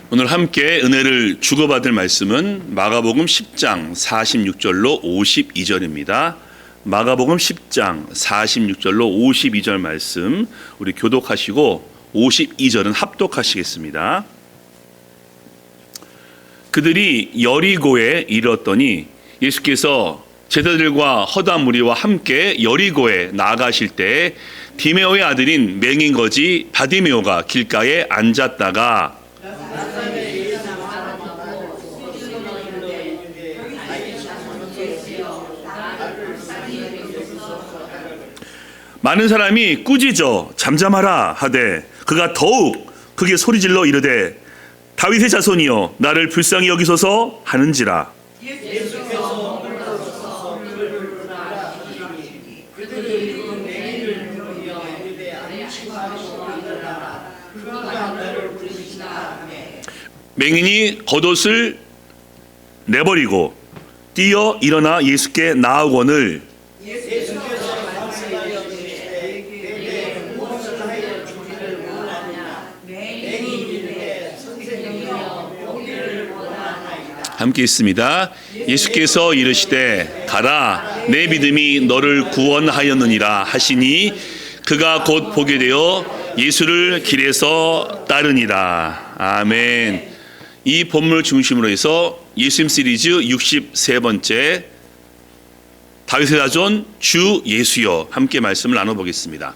오늘 함께 은혜를 주고받을 말씀은 마가복음 10장 46절로 52절입니다. 마가복음 10장 46절로 52절 말씀 우리 교독하시고 52절은 합독하시겠습니다. 그들이 여리고에 이르렀더니 예수께서 제자들과 허다 무리와 함께 여리고에 나아가실 때 디메오의 아들인 맹인 거지 바디메오가 길가에 앉았다가 많은 사람이 꾸짖어 잠잠하라 하되 그가 더욱 크게 소리질러 이르되 다윗의 자손이여 나를 불쌍히 여기소서 하는지라. 맹인이 겉옷을 내버리고 뛰어 일어나 예수께 나아오거늘 함께 있습니다. 예수께서 이르시되 가라 내 믿음이 너를 구원하였느니라 하시니 그가 곧 보게 되어 예수를 길에서 따르니라. 아멘. 이 본문을 중심으로 해서 예수님 시리즈 63번째 다윗의 자손 주 예수여 함께 말씀을 나눠보겠습니다.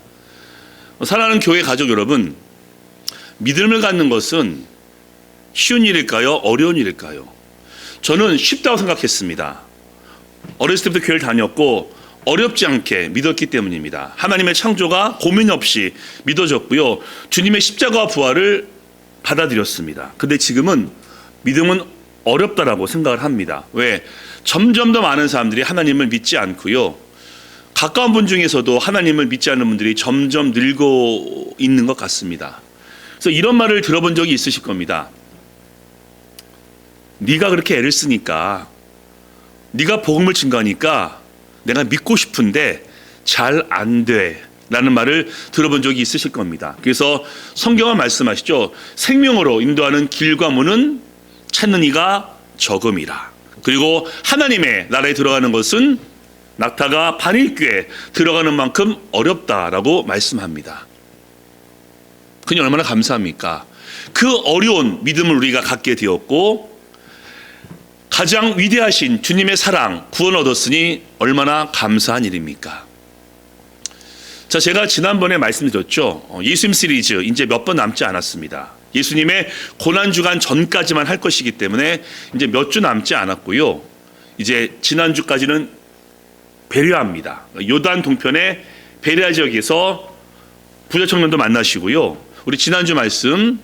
사랑하는 교회 가족 여러분, 믿음을 갖는 것은 쉬운 일일까요? 어려운 일일까요? 저는 쉽다고 생각했습니다. 어렸을 때부터 교회를 다녔고 어렵지 않게 믿었기 때문입니다. 하나님의 창조가 고민 없이 믿어졌고요. 주님의 십자가와 부활을 받아들였습니다. 근데 지금은 믿음은 어렵다라고 생각을 합니다. 왜? 점점 더 많은 사람들이 하나님을 믿지 않고요. 가까운 분 중에서도 하나님을 믿지 않는 분들이 점점 늘고 있는 것 같습니다. 그래서 이런 말을 들어본 적이 있으실 겁니다. 네가 그렇게 애를 쓰니까, 네가 복음을 증거하니까 내가 믿고 싶은데 잘 안 돼 라는 말을 들어본 적이 있으실 겁니다. 그래서 성경은 말씀하시죠. 생명으로 인도하는 길과 문은 찾는 이가 적음이라. 그리고 하나님의 나라에 들어가는 것은 낙타가 반일귀에 들어가는 만큼 어렵다라고 말씀합니다. 그니 얼마나 감사합니까? 그 어려운 믿음을 우리가 갖게 되었고 가장 위대하신 주님의 사랑, 구원 얻었으니 얼마나 감사한 일입니까? 자, 제가 지난번에 말씀드렸죠. 예수님 시리즈 이제 몇 번 남지 않았습니다. 예수님의 고난주간 전까지만 할 것이기 때문에 이제 몇 주 남지 않았고요. 이제 지난주까지는 베레아입니다. 요단 동편의 베레아 지역에서 부자 청년도 만나시고요. 우리 지난주 말씀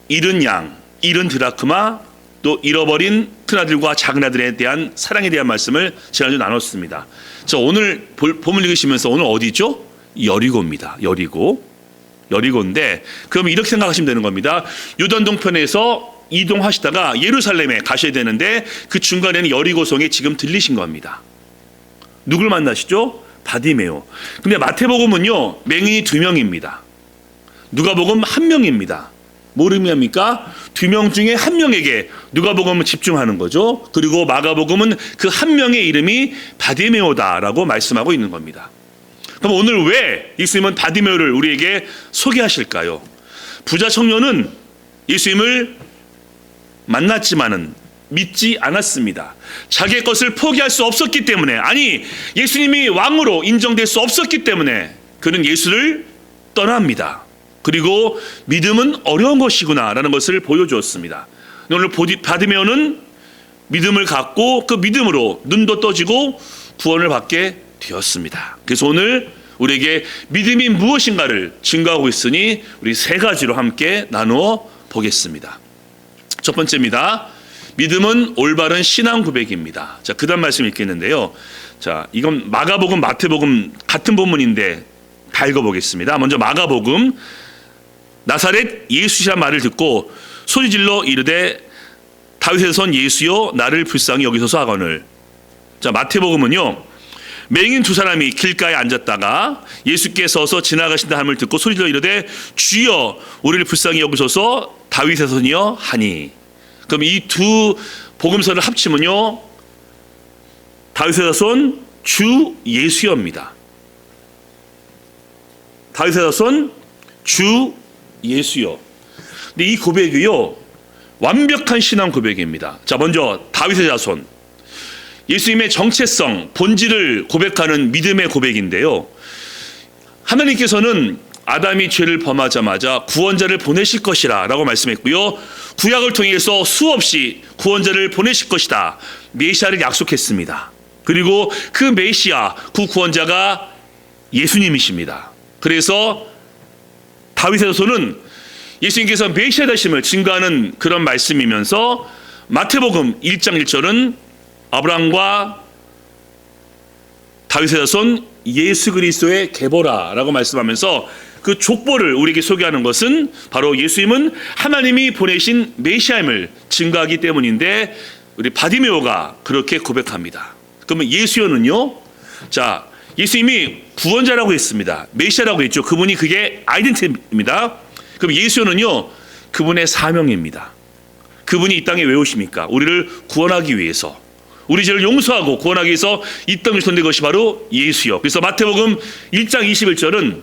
잃은 양, 잃은 드라크마, 또 잃어버린 큰아들과 작은아들에 대한 사랑에 대한 말씀을 지난주 나눴습니다. 자, 오늘 본문 읽으시면서 오늘 어디죠? 여리고입니다. 여리고인데 그럼 이렇게 생각하시면 되는 겁니다. 요단 동편에서 이동하시다가 예루살렘에 가셔야 되는데 그 중간에는 여리고성에 지금 들리신 겁니다. 누굴 만나시죠? 바디메오. 근데 마태복음은요 맹인이 2명입니다. 누가복음 1명입니다. 뭘 의미합니까? 2명 중에 1명에게 누가복음은 집중하는 거죠. 그리고 마가복음은 그 1명의 이름이 바디메오다라고 말씀하고 있는 겁니다. 그럼 오늘 왜 예수님은 바디메오를 우리에게 소개하실까요? 부자 청년은 예수님을 만났지만은 믿지 않았습니다. 자기의 것을 포기할 수 없었기 때문에, 아니 예수님이 왕으로 인정될 수 없었기 때문에 그는 예수를 떠납니다. 그리고 믿음은 어려운 것이구나 라는 것을 보여주었습니다. 오늘 바디메오는 믿음을 갖고 그 믿음으로 눈도 떠지고 구원을 받게 되었습니다. 그래서 오늘 우리에게 믿음이 무엇인가를 증거하고 있으니 우리 3가지로 함께 나누어 보겠습니다. 첫 번째입니다. 믿음은 올바른 신앙 고백입니다. 자, 그 다음 말씀 읽겠는데요. 자, 이건 마가복음, 마태복음 같은 본문인데 다 읽어보겠습니다. 먼저 마가복음 나사렛 예수시란 말을 듣고 소리질러 이르되 다윗의 자손 예수여 나를 불쌍히 여기소서 하거늘. 자, 마태복음은요 맹인 두 사람이 길가에 앉았다가 예수께서 서서 지나가신다 함을 듣고 소리질러 이르되 주여 우리를 불쌍히 여기소서 다윗의 손이여 하니. 그럼 이 두 복음서를 합치면요 다윗의 자손 주 예수여입니다. 다윗의 자손 주 예수여. 근데 이 고백이요 완벽한 신앙 고백입니다. 자, 먼저 다윗의 자손, 예수님의 정체성, 본질을 고백하는 믿음의 고백인데요. 하나님께서는 아담이 죄를 범하자마자 구원자를 보내실 것이라 라고 말씀했고요. 구약을 통해서 수없이 구원자를 보내실 것이다. 메시아를 약속했습니다. 그리고 그 메시아, 그 구원자가 예수님이십니다. 그래서 다윗의 자손은 예수님께서 메시아 되심을 증거하는 그런 말씀이면서 마태복음 1장 1절은 아브라함과 다윗의 자손 예수 그리스도의 계보라라고 말씀하면서 그 족보를 우리에게 소개하는 것은 바로 예수님은 하나님이 보내신 메시아임을 증거하기 때문인데 우리 바디메오가 그렇게 고백합니다. 그러면 예수여는요, 자, 예수님이 구원자라고 했습니다. 메시아라고 했죠. 그분이 그게 아이덴티티입니다. 그럼 예수여는요 그분의 사명입니다. 그분이 이 땅에 왜 오십니까? 우리를 구원하기 위해서, 우리 죄를 용서하고 구원하기 위해서 이 땅을 오신 것이 바로 예수여. 그래서 마태복음 1장 21절은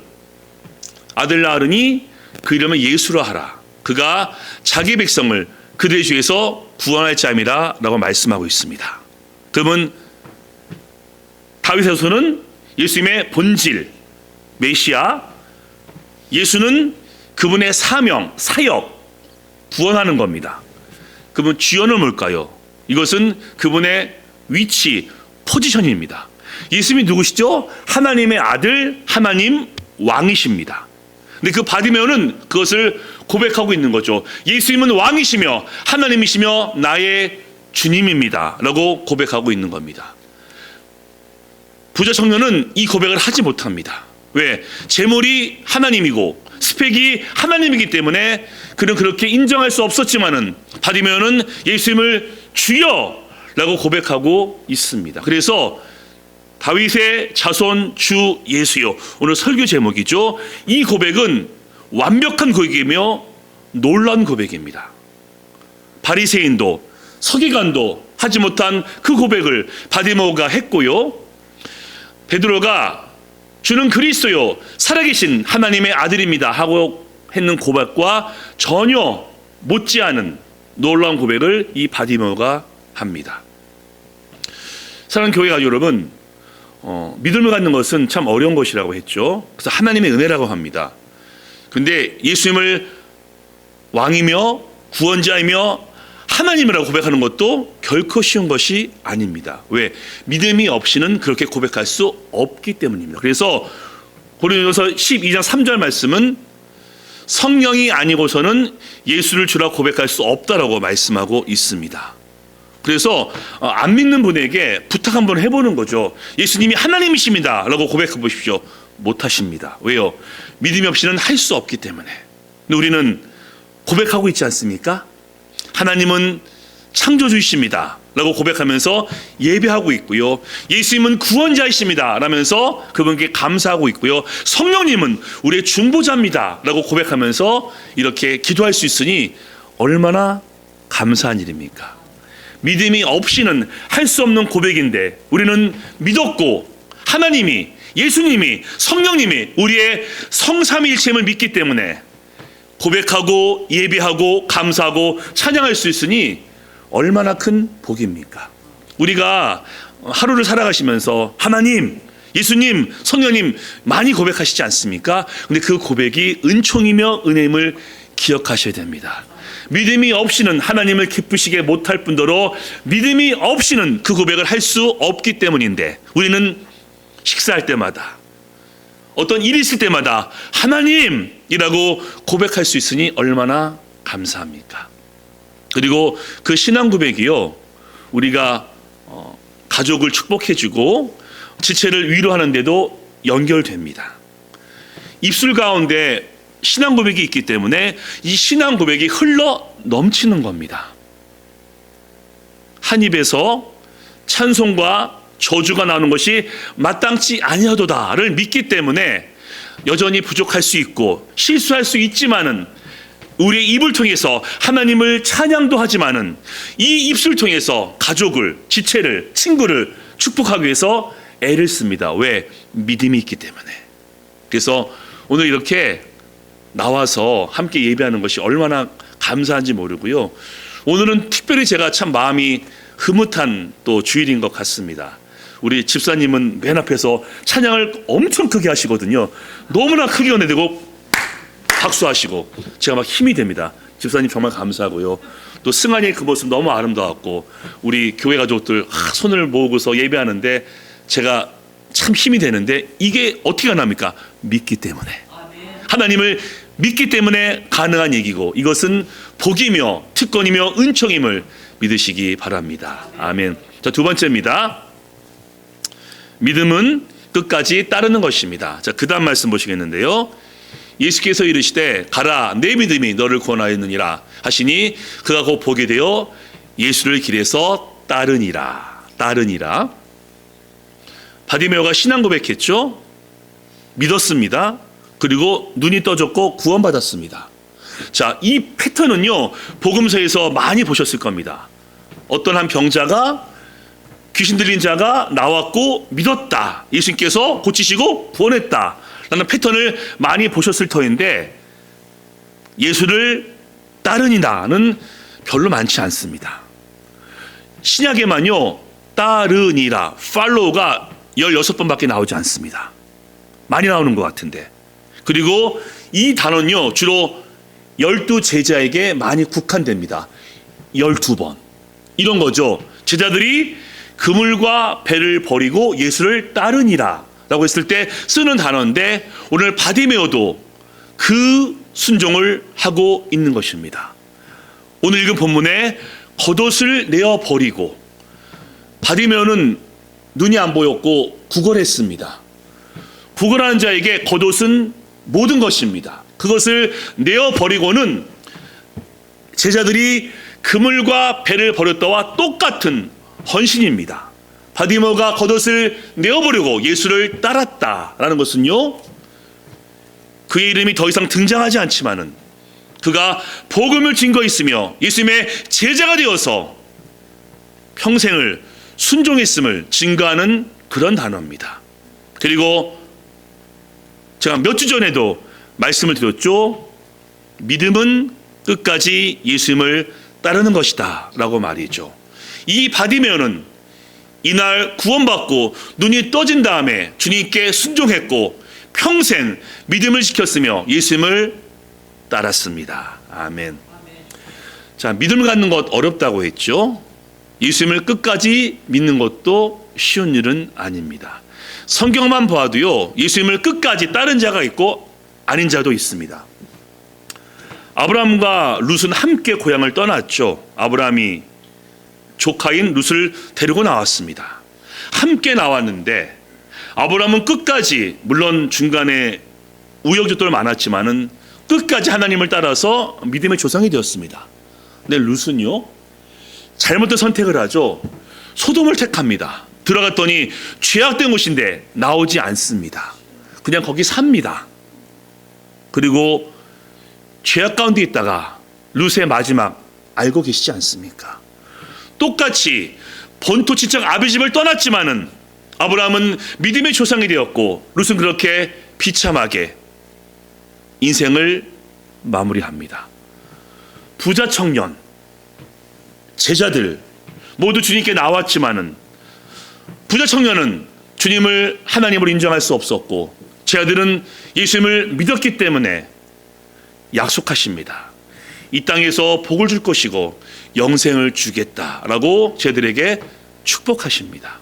아들 낳으니 그 이름을 예수라 하라. 그가 자기 백성을 그들의 죄에서 구원할 자임이라 라고 말씀하고 있습니다. 그러면 다윗의 자손은 예수님의 본질 메시아, 예수는 그분의 사명, 사역, 구원하는 겁니다. 그분 주연은 뭘까요? 이것은 그분의 위치, 포지션입니다. 예수님이 누구시죠? 하나님의 아들, 하나님 왕이십니다. 근데 그 바디메오는 그것을 고백하고 있는 거죠. 예수님은 왕이시며 하나님이시며 나의 주님입니다 라고 고백하고 있는 겁니다. 부자 청년은 이 고백을 하지 못합니다. 왜? 재물이 하나님이고 스펙이 하나님이기 때문에 그는 그렇게 인정할 수 없었지만은 바디메오는 예수님을 주여라고 고백하고 있습니다. 그래서 다윗의 자손 주 예수여, 오늘 설교 제목이죠. 이 고백은 완벽한 고백이며 놀라운 고백입니다. 바리새인도 서기관도 하지 못한 그 고백을 바디메오가 했고요. 베드로가 주는 그리스도요 살아계신 하나님의 아들입니다 하고 했는 고백과 전혀 못지않은 놀라운 고백을 이 바디메오가 합니다. 사랑하는 교회 가족 여러분, 믿음을 갖는 것은 참 어려운 것이라고 했죠. 그래서 하나님의 은혜라고 합니다. 그런데 예수님을 왕이며 구원자이며 하나님이라고 고백하는 것도 결코 쉬운 것이 아닙니다. 왜? 믿음이 없이는 그렇게 고백할 수 없기 때문입니다. 그래서 고린도서 12장 3절 말씀은 성령이 아니고서는 예수를 주라 고백할 수 없다라고 말씀하고 있습니다. 그래서 안 믿는 분에게 부탁 한번 해보는 거죠. 예수님이 하나님이십니다 라고 고백해 보십시오. 못하십니다. 왜요? 믿음이 없이는 할 수 없기 때문에. 근데 우리는 고백하고 있지 않습니까? 하나님은 창조주이십니다 라고 고백하면서 예배하고 있고요. 예수님은 구원자이십니다 라면서 그분께 감사하고 있고요. 성령님은 우리의 중보자입니다 라고 고백하면서 이렇게 기도할 수 있으니 얼마나 감사한 일입니까? 믿음이 없이는 할 수 없는 고백인데 우리는 믿었고 하나님이, 예수님이, 성령님이 우리의 성삼위일체임을 믿기 때문에 고백하고 예배하고 감사하고 찬양할 수 있으니 얼마나 큰 복입니까? 우리가 하루를 살아가시면서 하나님, 예수님, 성령님 많이 고백하시지 않습니까? 근데 그 고백이 은총이며 은혜임을 기억하셔야 됩니다. 믿음이 없이는 하나님을 기쁘시게 못할 뿐더러 믿음이 없이는 그 고백을 할 수 없기 때문인데 우리는 식사할 때마다 어떤 일이 있을 때마다 하나님이라고 고백할 수 있으니 얼마나 감사합니까? 그리고 그 신앙 고백이요, 우리가 가족을 축복해주고 지체를 위로하는 데도 연결됩니다. 입술 가운데 신앙 고백이 있기 때문에 이 신앙 고백이 흘러 넘치는 겁니다. 한 입에서 찬송과 저주가 나오는 것이 마땅치 아니하도다를 믿기 때문에 여전히 부족할 수 있고 실수할 수 있지만은 우리의 입을 통해서 하나님을 찬양도 하지만은 이 입술을 통해서 가족을, 지체를, 친구를 축복하기 위해서 애를 씁니다. 왜? 믿음이 있기 때문에. 그래서 오늘 이렇게 나와서 함께 예배하는 것이 얼마나 감사한지 모르고요. 오늘은 특별히 제가 참 마음이 흐뭇한 또 주일인 것 같습니다. 우리 집사님은 맨 앞에서 찬양을 엄청 크게 하시거든요. 너무나 크게 연해되고 박수하시고 제가 막 힘이 됩니다. 집사님 정말 감사하고요. 또 승환이의 그 모습 너무 아름다웠고 우리 교회 가족들 손을 모으고서 예배하는데 제가 참 힘이 되는데 이게 어떻게 가능합니까? 믿기 때문에. 하나님을 믿기 때문에 가능한 얘기고 이것은 복이며 특권이며 은총임을 믿으시기 바랍니다. 아멘. 자, 두 번째입니다. 믿음은 끝까지 따르는 것입니다. 자, 그 다음 말씀 보시겠는데요. 예수께서 이르시되 가라 내 믿음이 너를 구원하였느니라 하시니 그가 곧 보게 되어 예수를 길에서 따르니라. 바디메오가 신앙 고백했죠. 믿었습니다. 그리고 눈이 떠졌고 구원받았습니다. 자, 이 패턴은요 복음서에서 많이 보셨을 겁니다. 어떤 한 병자가 귀신 들린 자가 나왔고 믿었다. 예수님께서 고치시고 구원했다. 라는 패턴을 많이 보셨을 터인데 예수를 따르니라는 별로 많지 않습니다. 신약에만요 따르니라, follow가 16번밖에 나오지 않습니다. 많이 나오는 것 같은데. 그리고 이 단어는요 주로 12제자에게 많이 국한됩니다. 12번. 이런 거죠. 제자들이 그물과 배를 버리고 예수를 따르니라 라고 했을 때 쓰는 단어인데 오늘 바디메오도 그 순종을 하고 있는 것입니다. 오늘 읽은 본문에 겉옷을 내어버리고 바디메오는 눈이 안 보였고 구걸했습니다. 구걸하는 자에게 겉옷은 모든 것입니다. 그것을 내어버리고는 제자들이 그물과 배를 버렸다와 똑같은 헌신입니다. 바디메오가 겉옷을 내어버리고 예수를 따랐다라는 것은요 그의 이름이 더 이상 등장하지 않지만은 그가 복음을 증거했으며 예수님의 제자가 되어서 평생을 순종했음을 증거하는 그런 단어입니다. 그리고 제가 몇 주 전에도 말씀을 드렸죠. 믿음은 끝까지 예수님을 따르는 것이다 라고 말이죠. 이 바디메오는 이날 구원받고 눈이 떠진 다음에 주님께 순종했고 평생 믿음을 지켰으며 예수님을 따랐습니다. 아멘. 자, 믿음을 갖는 것 어렵다고 했죠. 예수님을 끝까지 믿는 것도 쉬운 일은 아닙니다. 성경만 봐도요 예수님을 끝까지 따른 자가 있고 아닌 자도 있습니다. 아브라함과 룻은 함께 고향을 떠났죠. 아브라함이 조카인 룻을 데리고 나왔습니다. 함께 나왔는데 아브라함은 끝까지 물론 중간에 우여곡절이 많았지만은 끝까지 하나님을 따라서 믿음의 조상이 되었습니다. 근데 룻은요 잘못된 선택을 하죠. 소돔을 택합니다. 들어갔더니 죄악된 곳인데 나오지 않습니다. 그냥 거기 삽니다. 그리고 죄악 가운데 있다가 룻의 마지막 알고 계시지 않습니까? 똑같이 본토 친척 아비집을 떠났지만은 아브라함은 믿음의 조상이 되었고 룻은 그렇게 비참하게 인생을 마무리합니다. 부자 청년, 제자들 모두 주님께 나왔지만은 부자 청년은 주님을 하나님으로 인정할 수 없었고 제자들은 예수님을 믿었기 때문에 약속하십니다. 이 땅에서 복을 줄 것이고 영생을 주겠다라고 제자들에게 축복하십니다.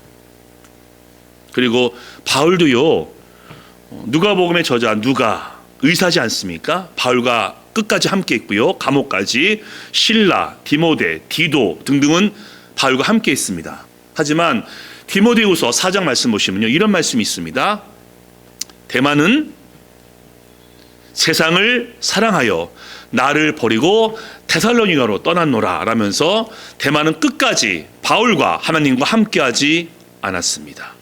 그리고 바울도요 누가복음의 저자 누가 의사지 않습니까? 바울과 끝까지 함께 있고요. 감옥까지 실라, 디모데, 디도 등등은 바울과 함께 있습니다. 하지만 디모데후서 4장 말씀 보시면요 이런 말씀이 있습니다. 대만은 세상을 사랑하여 나를 버리고 데살로니가로 떠났노라 라면서 대만은 끝까지 바울과 하나님과 함께하지 않았습니다.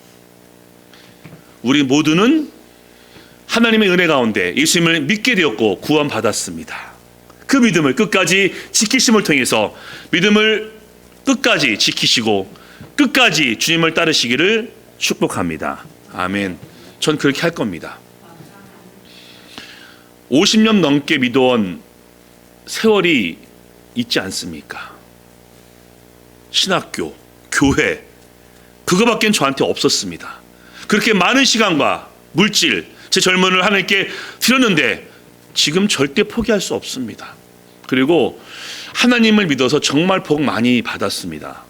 우리 모두는 하나님의 은혜 가운데 예수님을 믿게 되었고 구원받았습니다. 그 믿음을 끝까지 지키심을 통해서 믿음을 끝까지 지키시고 끝까지 주님을 따르시기를 축복합니다. 아멘. 전 그렇게 할 겁니다. 50년 넘게 믿어온 세월이 있지 않습니까? 신학교, 교회, 그거밖엔 저한테 없었습니다. 그렇게 많은 시간과 물질, 제 젊음을 하나님께 드렸는데 지금 절대 포기할 수 없습니다. 그리고 하나님을 믿어서 정말 복 많이 받았습니다.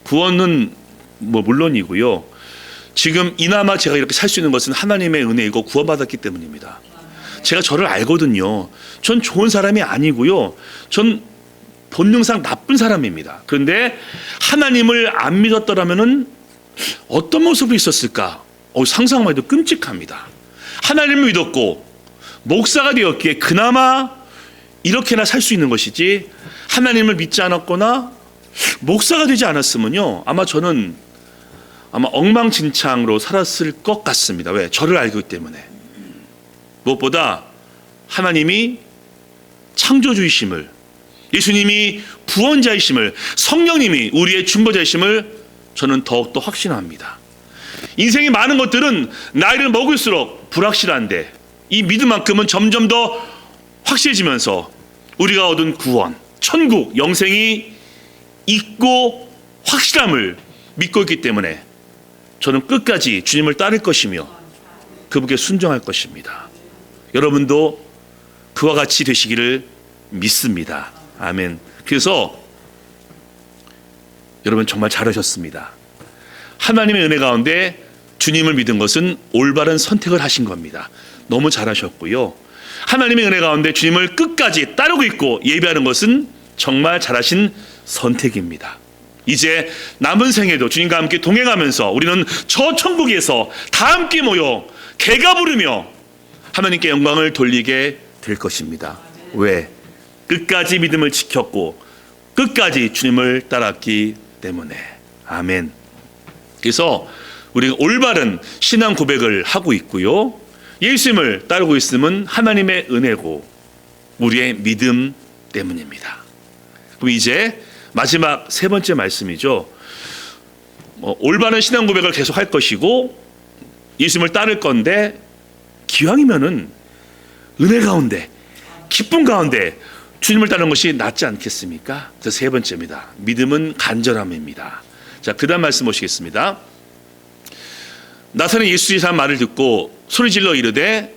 구원은 물론이고요. 지금 이나마 제가 이렇게 살 수 있는 것은 하나님의 은혜이고 구원받았기 때문입니다. 제가 저를 알거든요. 전 좋은 사람이 아니고요. 전 본능상 나쁜 사람입니다. 그런데 하나님을 안 믿었더라면은 어떤 모습이 있었을까? 상상만 해도 끔찍합니다. 하나님을 믿었고 목사가 되었기에 그나마 이렇게나 살 수 있는 것이지, 하나님을 믿지 않았거나 목사가 되지 않았으면요 저는 엉망진창으로 살았을 것 같습니다. 왜? 저를 알기 때문에. 무엇보다 하나님이 창조주이심을, 예수님이 구원자이심을, 성령님이 우리의 중보자이심을 저는 더욱더 확신합니다. 인생의 많은 것들은 나이를 먹을수록 불확실한데 이 믿음만큼은 점점 더 확실해지면서 우리가 얻은 구원, 천국, 영생이 있고 확실함을 믿고 있기 때문에 저는 끝까지 주님을 따를 것이며 그분께 순종할 것입니다. 여러분도 그와 같이 되시기를 믿습니다. 아멘. 그래서 여러분 정말 잘하셨습니다. 하나님의 은혜 가운데 주님을 믿은 것은 올바른 선택을 하신 겁니다. 너무 잘하셨고요. 하나님의 은혜 가운데 주님을 끝까지 따르고 있고 예배하는 것은 정말 잘하신 선택입니다. 이제 남은 생에도 주님과 함께 동행하면서 우리는 저 천국에서 다 함께 모여 개가 부르며 하나님께 영광을 돌리게 될 것입니다. 왜? 끝까지 믿음을 지켰고 끝까지 주님을 따랐기 때문에. 아멘. 그래서 우리가 올바른 신앙 고백을 하고 있고요. 예수님을 따르고 있음은 하나님의 은혜고 우리의 믿음 때문입니다. 그럼 이제 마지막 세 번째 말씀이죠. 올바른 신앙 고백을 계속 할 것이고 예수님을 따를 건데 기왕이면은 은혜 가운데, 기쁨 가운데 주님을 따르는 것이 낫지 않겠습니까? 그래서 세 번째입니다. 믿음은 간절함입니다. 자, 그 다음 말씀 보시겠습니다. 나사렛 예수의 말을 듣고 소리질러 이르되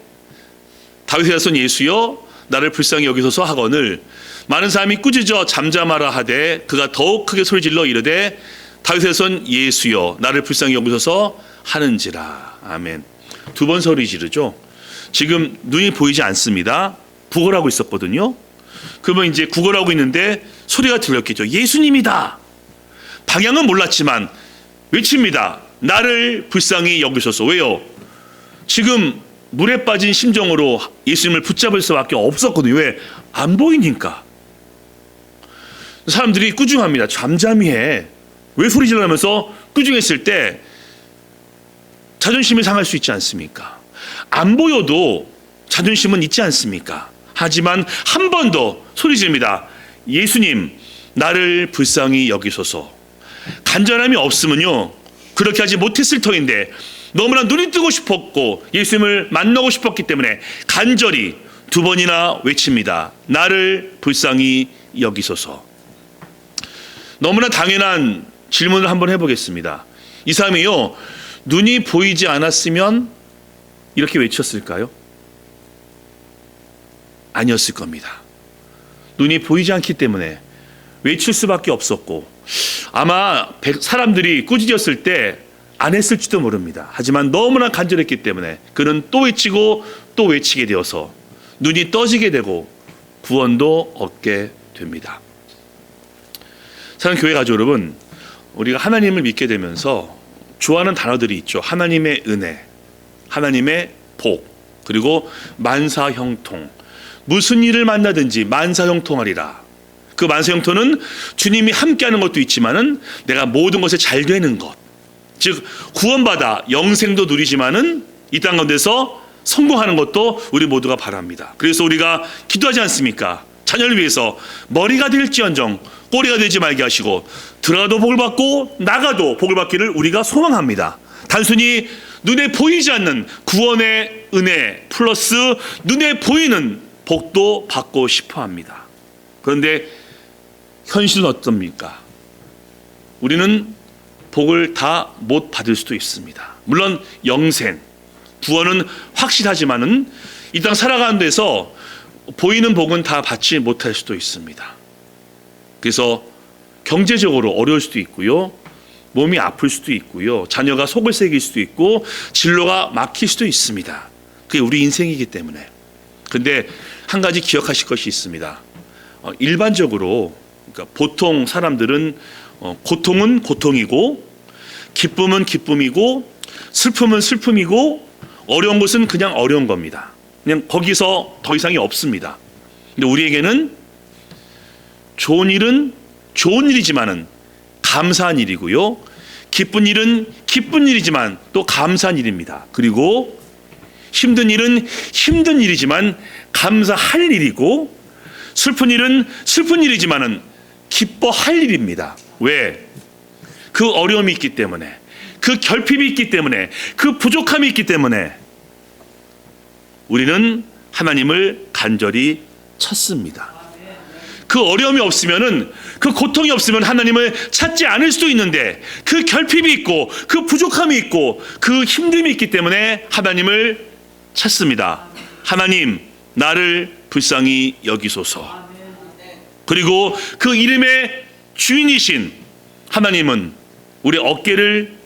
다윗의 자손 예수여 나를 불쌍히 여기소서 하거늘 많은 사람이 꾸짖어 잠잠하라 하되 그가 더욱 크게 소리질러 이르되 다윗의 자손 예수여 나를 불쌍히 여기소서 하는지라. 아멘. 두 번 소리 지르죠. 지금 눈이 보이지 않습니다. 구걸하고 있었거든요. 그러면 이제 구걸하고 있는데 소리가 들렸겠죠. 예수님이다. 방향은 몰랐지만 외칩니다. 나를 불쌍히 여기소서. 왜요? 지금 물에 빠진 심정으로 예수님을 붙잡을 수밖에 없었거든요. 왜? 안 보이니까. 사람들이 꾸중합니다. 잠잠히 해. 왜 소리 지르면서 꾸중했을 때 자존심이 상할 수 있지 않습니까? 안 보여도 자존심은 있지 않습니까? 하지만 한 번 더 소리 지릅니다. 예수님, 나를 불쌍히 여기소서. 간절함이 없으면요 그렇게 하지 못했을 터인데 너무나 눈이 뜨고 싶었고 예수님을 만나고 싶었기 때문에 간절히 두 번이나 외칩니다. 나를 불쌍히 여기소서. 너무나 당연한 질문을 한번 해보겠습니다. 이 사람이요 눈이 보이지 않았으면 이렇게 외쳤을까요? 아니었을 겁니다. 눈이 보이지 않기 때문에 외칠 수밖에 없었고 아마 사람들이 꾸짖었을 때 안 했을지도 모릅니다. 하지만 너무나 간절했기 때문에 그는 또 외치고 또 외치게 되어서 눈이 떠지게 되고 구원도 얻게 됩니다. 사랑하는 교회 가족 여러분, 우리가 하나님을 믿게 되면서 좋아하는 단어들이 있죠. 하나님의 은혜, 하나님의 복, 그리고 만사형통. 무슨 일을 만나든지 만사형통하리라. 그 만사형통은 주님이 함께하는 것도 있지만은 내가 모든 것에 잘 되는 것, 즉 구원받아 영생도 누리지만은 이 땅 가운데서 성공하는 것도 우리 모두가 바랍니다. 그래서 우리가 기도하지 않습니까? 자녀를 위해서 머리가 될지언정 꼬리가 되지 말게 하시고 들어가도 복을 받고 나가도 복을 받기를 우리가 소망합니다. 단순히 눈에 보이지 않는 구원의 은혜 플러스 눈에 보이는 복도 받고 싶어 합니다. 그런데 현실은 어떻습니까? 우리는 복을 다 못 받을 수도 있습니다. 물론 영생, 구원은 확실하지만은 이 땅 살아가는 데서 보이는 복은 다 받지 못할 수도 있습니다. 그래서 경제적으로 어려울 수도 있고요. 몸이 아플 수도 있고요. 자녀가 속을 새길 수도 있고 진로가 막힐 수도 있습니다. 그게 우리 인생이기 때문에. 근데 한 가지 기억하실 것이 있습니다. 일반적으로 그러니까 보통 사람들은 고통은 고통이고 기쁨은 기쁨이고 슬픔은 슬픔이고 어려운 것은 그냥 어려운 겁니다. 그냥 거기서 더 이상이 없습니다. 근데 우리에게는 좋은 일은 좋은 일이지만은 감사한 일이고요. 기쁜 일은 기쁜 일이지만 또 감사한 일입니다. 그리고 힘든 일은 힘든 일이지만 감사할 일이고 슬픈 일은 슬픈 일이지만은 기뻐할 일입니다. 왜? 그 어려움이 있기 때문에, 그 결핍이 있기 때문에, 그 부족함이 있기 때문에 우리는 하나님을 간절히 찾습니다. 그 어려움이 없으면은, 그 고통이 없으면 하나님을 찾지 않을 수도 있는데 그 결핍이 있고 그 부족함이 있고 그 힘듦이 있기 때문에 하나님을 찾습니다. 하나님, 나를 불쌍히 여기소서. 그리고 그 이름의 주인이신 하나님은 우리 어깨를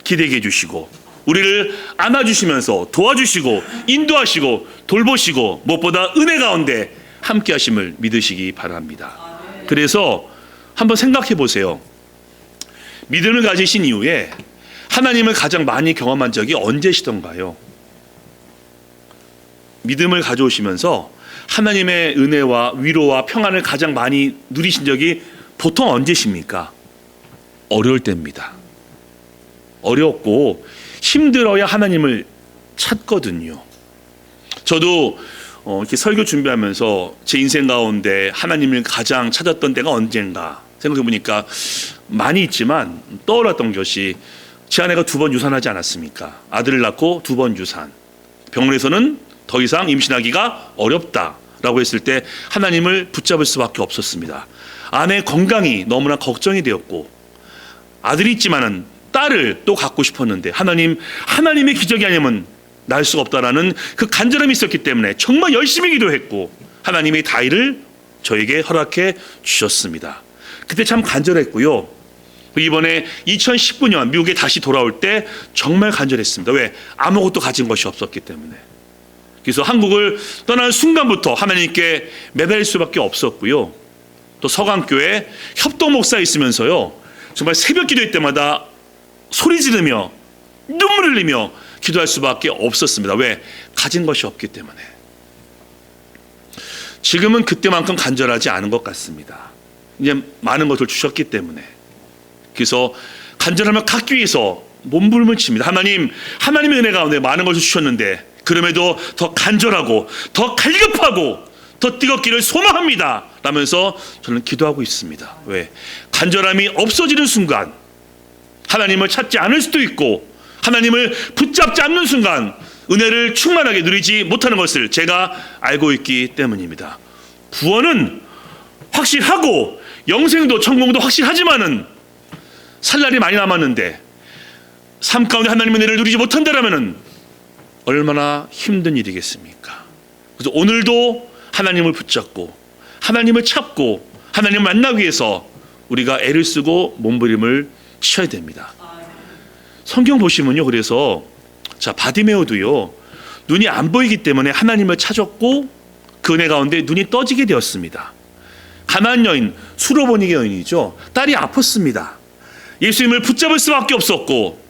기대게 해주시고 우리를 안아주시면서 도와주시고 인도하시고 돌보시고 무엇보다 은혜 가운데 함께 하심을 믿으시기 바랍니다. 그래서 한번 생각해 보세요. 믿음을 가지신 이후에 하나님을 가장 많이 경험한 적이 언제시던가요? 믿음을 가져오시면서 하나님의 은혜와 위로와 평안을 가장 많이 누리신 적이 보통 언제십니까? 어려울 때입니다. 어렵고 힘들어야 하나님을 찾거든요. 저도 이렇게 설교 준비하면서 제 인생 가운데 하나님을 가장 찾았던 때가 언젠가 생각해 보니까 많이 있지만 떠올랐던 것이 제 아내가 2번 유산하지 않았습니까? 아들을 낳고 2번 유산. 병원에서는 더 이상 임신하기가 어렵다라고 했을 때 하나님을 붙잡을 수밖에 없었습니다. 아내의 건강이 너무나 걱정이 되었고 아들이 있지만은 딸을 또 갖고 싶었는데 하나님의 기적이 아니면 날 수가 없다라는 그 간절함이 있었기 때문에 정말 열심히 기도했고 하나님이 다이를 저에게 허락해 주셨습니다. 그때 참 간절했고요. 이번에 2019년 미국에 다시 돌아올 때 정말 간절했습니다. 왜? 아무것도 가진 것이 없었기 때문에. 그래서 한국을 떠나는 순간부터 하나님께 매달릴 수밖에 없었고요. 또 서강교회 협동 목사 있으면서요. 정말 새벽 기도할 때마다 소리 지르며 눈물 흘리며 기도할 수밖에 없었습니다. 왜? 가진 것이 없기 때문에. 지금은 그때만큼 간절하지 않은 것 같습니다. 이제 많은 것을 주셨기 때문에. 그래서 간절함을 갖기 위해서 몸부림을 칩니다. 하나님의 은혜 가운데 많은 것을 주셨는데 그럼에도 더 간절하고 더 갈급하고 더 뜨겁기를 소망합니다 라면서 저는 기도하고 있습니다. 왜? 간절함이 없어지는 순간 하나님을 찾지 않을 수도 있고 하나님을 붙잡지 않는 순간 은혜를 충만하게 누리지 못하는 것을 제가 알고 있기 때문입니다. 구원은 확실하고 영생도 천국도 확실하지만은 살 날이 많이 남았는데 삶 가운데 하나님의 은혜를 누리지 못한다라면은 얼마나 힘든 일이겠습니까? 그래서 오늘도 하나님을 붙잡고 하나님을 찾고 하나님을 만나기 위해서 우리가 애를 쓰고 몸부림을 쳐야 됩니다. 성경 보시면요, 그래서 바디메오도요 눈이 안 보이기 때문에 하나님을 찾았고 그 은혜 가운데 눈이 떠지게 되었습니다. 가나안 여인, 수로보니게 여인이죠. 딸이 아팠습니다. 예수님을 붙잡을 수밖에 없었고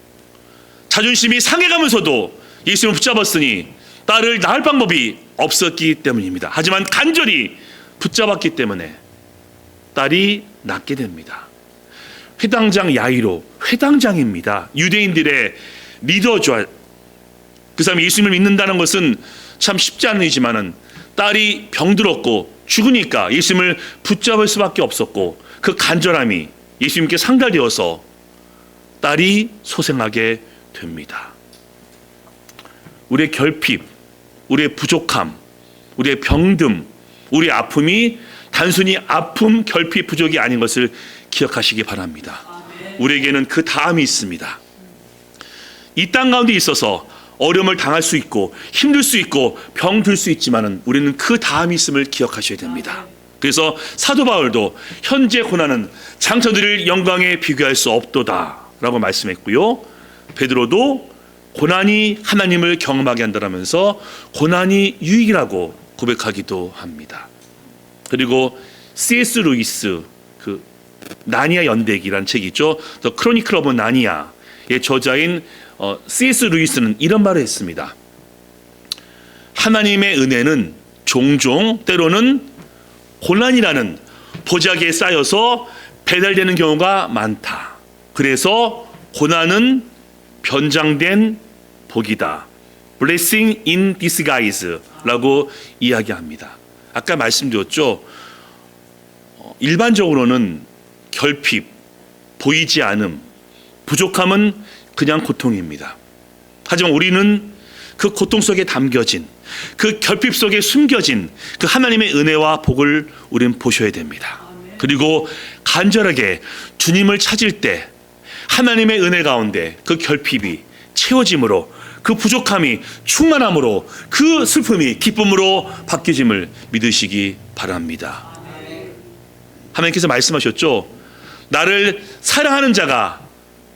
자존심이 상해가면서도 예수님을 붙잡았으니 딸을 낳을 방법이 없었기 때문입니다. 하지만 간절히 붙잡았기 때문에 딸이 낫게 됩니다. 회당장 야이로, 회당장입니다. 유대인들의 리더죠. 그 사람이 예수님을 믿는다는 것은 참 쉽지 않은 일이지만은 딸이 병들었고 죽으니까 예수님을 붙잡을 수밖에 없었고 그 간절함이 예수님께 상달되어서 딸이 소생하게 됩니다. 우리의 결핍, 우리의 부족함, 우리의 병듦, 우리의 아픔이 단순히 아픔, 결핍, 부족이 아닌 것을 기억하시기 바랍니다. 우리에게는 그 다음이 있습니다. 이 땅 가운데 있어서 어려움을 당할 수 있고 힘들 수 있고 병들 수 있지만은 우리는 그 다음이 있음을 기억하셔야 됩니다. 그래서 사도 바울도 현재 고난은 장차들을 영광에 비교할 수 없도다라고 말씀했고요. 베드로도 고난이 하나님을 경험하게 한다면서 고난이 유익이라고 고백하기도 합니다. 그리고 C.S. 루이스 그 나니아 연대기라는 책이 있죠. The Chronicle of Narnia의 저자인 C.S. 루이스는 이런 말을 했습니다. 하나님의 은혜는 종종 때로는 고난이라는 보자기에 쌓여서 배달되는 경우가 많다. 그래서 고난은 변장된 복이다. Blessing in disguise라고 이야기합니다. 아까 말씀드렸죠. 일반적으로는 결핍, 보이지 않음, 부족함은 그냥 고통입니다. 하지만 우리는 그 고통 속에 담겨진, 그 결핍 속에 숨겨진 그 하나님의 은혜와 복을 우리는 보셔야 됩니다. 그리고 간절하게 주님을 찾을 때 하나님의 은혜 가운데 그 결핍이 채워짐으로, 그 부족함이 충만함으로, 그 슬픔이 기쁨으로 바뀌짐을 믿으시기 바랍니다. 하나님께서 말씀하셨죠. 나를 사랑하는 자가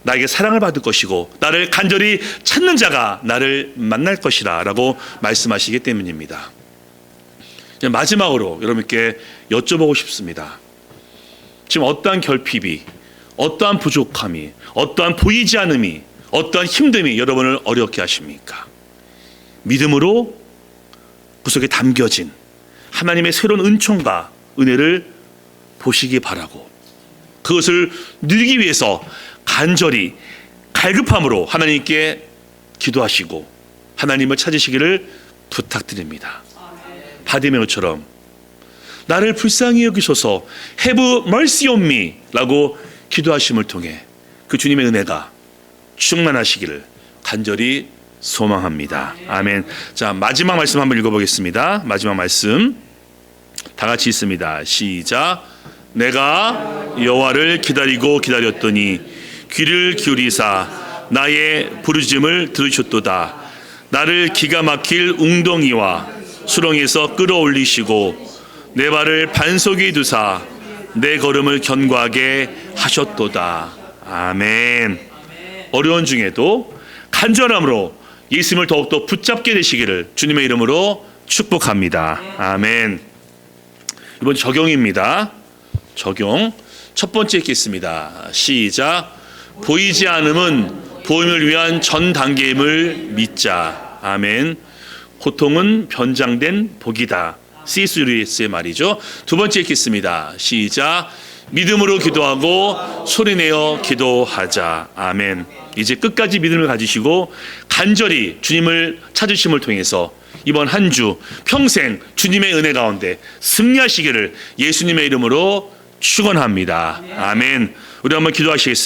나에게 사랑을 받을 것이고 나를 간절히 찾는 자가 나를 만날 것이라 라고 말씀하시기 때문입니다. 마지막으로 여러분께 여쭤보고 싶습니다. 지금 어떠한 결핍이, 어떠한 부족함이, 어떠한 보이지 않음이, 어떠한 힘듦이 여러분을 어렵게 하십니까? 믿음으로 그 속에 담겨진 하나님의 새로운 은총과 은혜를 보시기 바라고 그것을 누리기 위해서 간절히 갈급함으로 하나님께 기도하시고 하나님을 찾으시기를 부탁드립니다. 바디메오처럼 나를 불쌍히 여기소서 Have mercy on me 라고 기도하심을 통해 그 주님의 은혜가 충만하시기를 간절히 소망합니다. 아멘. 자, 마지막 말씀 한번 읽어보겠습니다. 마지막 말씀 다 같이 있습니다. 시작. 내가 여호와를 기다리고 기다렸더니 귀를 기울이사 나의 부르짖음을 들으셨도다. 나를 기가 막힐 웅덩이와 수렁에서 끌어올리시고 내 발을 반석 위에 두사 내 걸음을 견고하게 하셨도다. 아멘. 어려운 중에도 간절함으로 예수님을 더욱더 붙잡게 되시기를 주님의 이름으로 축복합니다. 아멘. 이번 적용입니다. 적용. 첫 번째 읽겠습니다. 시작. 보이지 않음은 보임을 위한 전 단계임을 믿자. 아멘. 고통은 변장된 복이다. C.S. 루이스의 말이죠. 두 번째 읽겠습니다. 시작. 믿음으로 기도하고 소리내어 기도하자. 아멘. 이제 끝까지 믿음을 가지시고 간절히 주님을 찾으심을 통해서 이번 한 주 평생 주님의 은혜 가운데 승리하시기를 예수님의 이름으로 축원합니다. 아멘. 우리 한번 기도하시겠습니다.